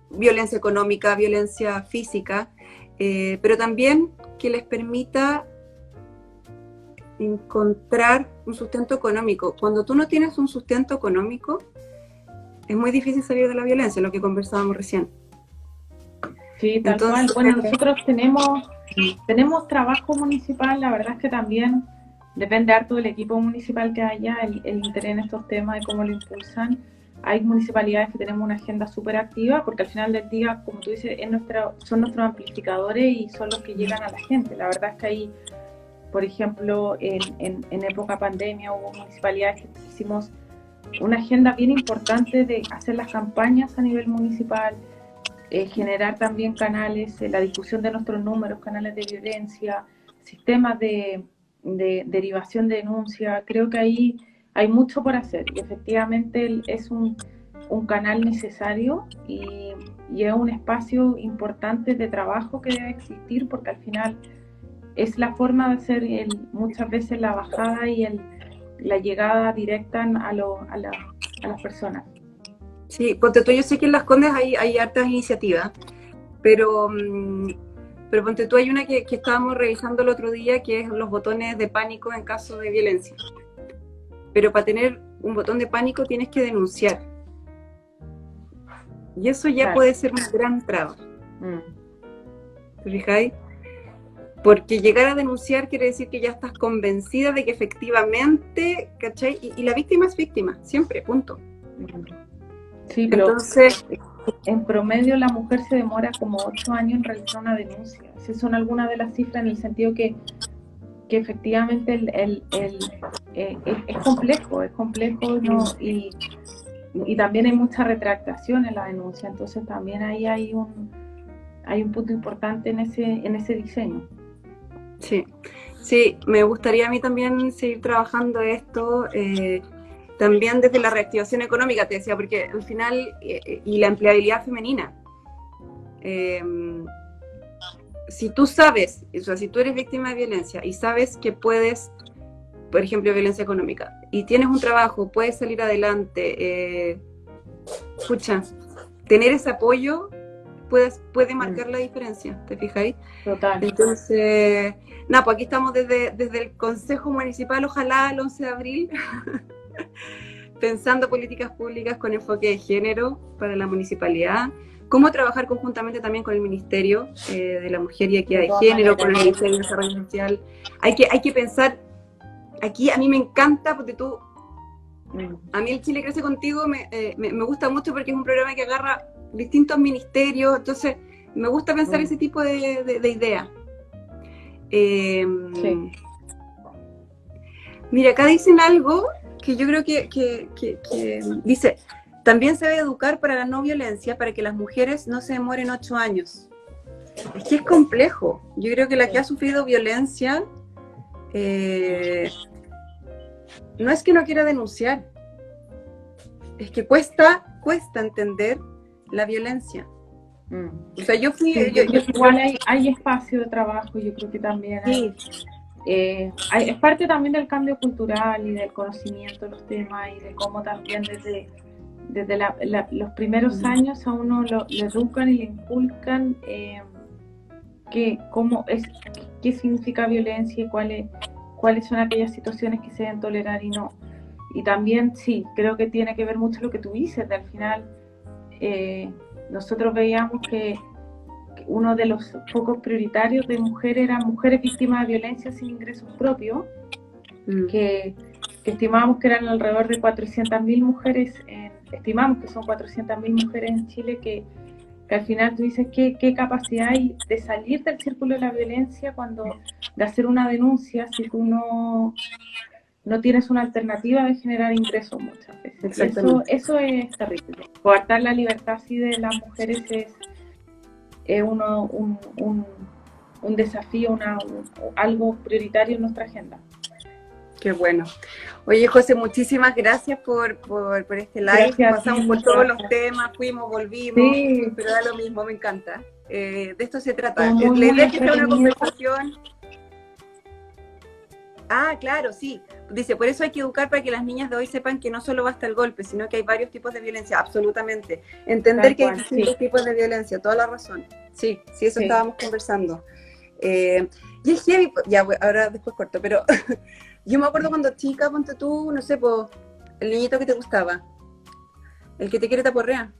violencia económica, violencia física, pero también que les permita encontrar un sustento económico. Cuando tú no tienes un sustento económico, es muy difícil salir de la violencia, lo que conversábamos recién. Sí, tal cual. Bueno, nosotros tenemos trabajo municipal, la verdad es que también depende harto del equipo municipal que haya, el interés en estos temas y cómo lo impulsan. Hay municipalidades que tenemos una agenda súper activa, porque al final del día, como tú dices, son nuestros amplificadores y son los que llegan a la gente. La verdad es que ahí, por ejemplo, en época pandemia hubo municipalidades que hicimos una agenda bien importante de hacer las campañas a nivel municipal, generar también canales, la difusión de nuestros números, canales de violencia, sistemas de derivación de denuncia. Creo que ahí hay mucho por hacer y efectivamente es un canal necesario y es un espacio importante de trabajo que debe existir, porque al final es la forma de hacer muchas veces la bajada y la llegada directa a las personas. Sí, ponte tú, yo sé que en Las Condes hay hartas iniciativas, pero ponte tú, hay una que estábamos revisando el otro día, que es los botones de pánico en caso de violencia. Pero para tener un botón de pánico tienes que denunciar. Y eso ya puede ser una gran traba. ¿Te fijáis? Porque llegar a denunciar quiere decir que ya estás convencida de que efectivamente, ¿cachai? Y la víctima es víctima, siempre, punto. Sí, pero entonces, en promedio la mujer se demora como 8 años en realizar una denuncia. Esas son algunas de las cifras, en el sentido que efectivamente es complejo, ¿no? Y también hay mucha retractación en la denuncia, entonces también ahí hay un punto importante en ese diseño. Sí, me gustaría a mí también seguir trabajando esto, también desde la reactivación económica, te decía, porque al final, y la empleabilidad femenina, si tú sabes, o sea, si tú eres víctima de violencia y sabes que puedes, por ejemplo, violencia económica, y tienes un trabajo, puedes salir adelante, tener ese apoyo puede marcar la diferencia, ¿te fijáis? Total. Entonces, nada, pues aquí estamos desde el Consejo Municipal, ojalá el 11 de abril, pensando políticas públicas con enfoque de género para la municipalidad, cómo trabajar conjuntamente también con el Ministerio de la Mujer y Equidad de Género, con el Ministerio de Desarrollo Social. Hay que pensar, aquí a mí me encanta, porque a mí el Chile Crece Contigo me gusta mucho, porque es un programa que agarra distintos ministerios, entonces me gusta pensar ese tipo de ideas. Sí. Mira, acá dicen algo que yo creo que dice: también se debe educar para la no violencia, para que las mujeres no se demoren 8 años. Es que es complejo. Yo creo que la que ha sufrido violencia no es que no quiera denunciar, es que cuesta entender la violencia. O sea, yo fui... Sí, igual hay espacio de trabajo, yo creo que también hay, es parte también del cambio cultural y del conocimiento de los temas, y de cómo también desde los primeros años a uno lo educan y le inculcan qué significa violencia y cuáles son aquellas situaciones que se deben tolerar y no. Y también sí, creo que tiene que ver mucho lo que tú dices, de al final nosotros veíamos que uno de los focos prioritarios de mujeres eran mujeres víctimas de violencia sin ingresos propios, que estimábamos que eran alrededor de 400.000 mujeres, estimamos que son 400.000 mujeres en Chile que al final tú dices qué capacidad hay de salir del círculo de la violencia de hacer una denuncia si tú no tienes una alternativa de generar ingresos muchas veces. Eso es terrible. Coartar la libertad así de las mujeres es un desafío, algo prioritario en nuestra agenda. Qué bueno. Oye, José, muchísimas gracias por este live. Gracias, pasamos por todos los temas, fuimos, volvimos, sí, pero da lo mismo, me encanta. De esto se trata. Muy, La idea muy es que sea una entretenido. conversación. Ah, claro, sí. Dice, por eso hay que educar para que las niñas de hoy sepan que no solo basta el golpe, sino que hay varios tipos de violencia. Absolutamente. Entender Tal que hay cual, distintos sí. tipos de violencia, toda la razón. Sí, eso Sí. estábamos conversando. Y es heavy, ya, ahora después corto, pero yo me acuerdo cuando chica, ponte tú, no sé, pues, el niñito que te gustaba, el que te quiere taporrear.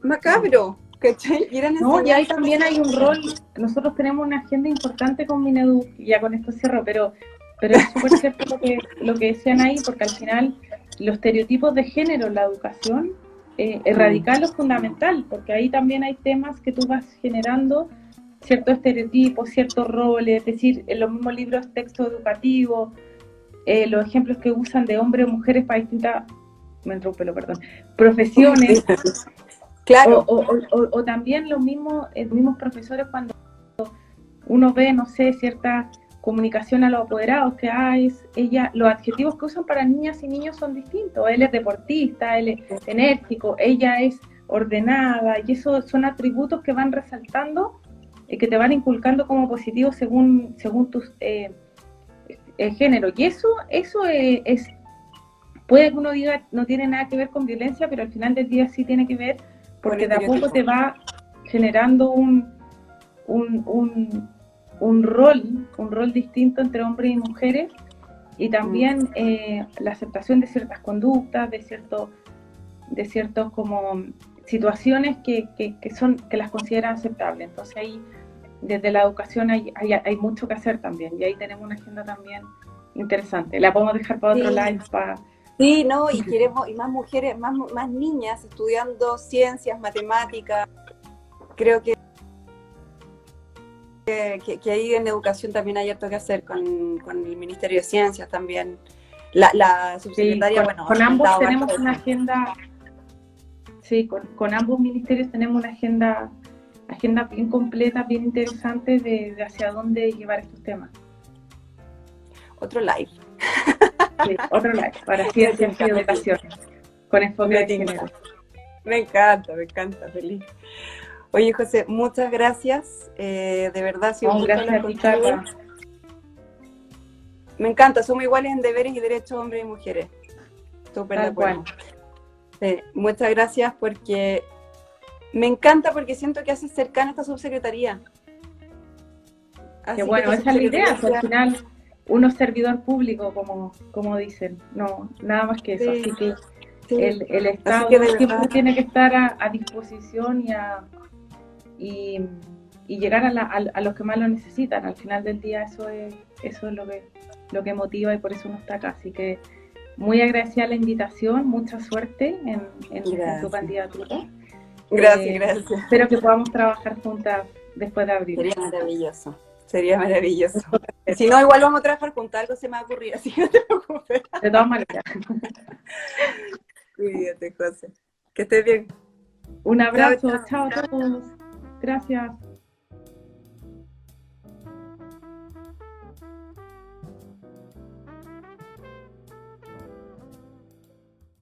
Macabro, ¿cachai? Y eran No, y ahí enseñanzas. también hay un rol, nosotros tenemos una agenda importante con Minedu, y ya con esto cierro, pero es súper cierto lo que decían ahí, porque al final los estereotipos de género en la educación, erradicarlo es fundamental, porque ahí también hay temas que tú vas generando ciertos estereotipos, ciertos roles, es decir, en los mismos libros texto educativos, los ejemplos que usan de hombres o mujeres para distintas, me entró un pelo, perdón, profesiones. Claro. O también los mismos profesores cuando uno ve, no sé, cierta comunicación a los apoderados, que los adjetivos que usan para niñas y niños son distintos. Él es deportista, él es enérgico, ella es ordenada, y eso son atributos que van resaltando, que te van inculcando como positivos según tus género. Y eso es, puede que uno diga no tiene nada que ver con violencia, pero al final del día sí tiene que ver, porque de a poco te va generando un rol distinto entre hombres y mujeres, y también la aceptación de ciertas conductas, de ciertos como situaciones que las consideran aceptables. Entonces ahí desde la educación hay mucho que hacer también, y ahí tenemos una agenda también interesante. La podemos dejar para otro live. Sí, no, y queremos y más mujeres, más niñas estudiando ciencias, matemáticas. Creo que ahí en educación también hay harto que hacer con el Ministerio de Ciencias también. La subsecretaria, Sí, con ambos tenemos una agenda. Sí, con ambos ministerios tenemos una agenda bien completa, bien interesante de hacia dónde llevar estos temas. Otro live. Sí, otro live para ciencias y educación, con enfoque de género. Me encanta, feliz. Oye, José, muchas gracias. De verdad, ha sido un gusto hablar contigo. Me encanta, somos iguales en deberes y derechos, hombres y mujeres. Súper de acuerdo. Sí, muchas gracias, porque me encanta, porque siento que haces cercana esta subsecretaría. Que bueno, esa es la idea, que al final uno es servidor público, como dicen, no, nada más que eso. Sí, así que sí, el Estado siempre tiene que estar a disposición y llegar a los que más lo necesitan. Al final del día eso es lo que motiva, y por eso uno está acá. Así que muy agradecida la invitación, mucha suerte en tu candidatura. Gracias. Espero que podamos trabajar juntas después de abril. Sería maravilloso. Si no, igual vamos a trabajar juntas, algo se me va a ocurrir, así que no te preocupes. De todas maneras. Cuídate, José. Que estés bien. Un abrazo, chao a todos. Gracias.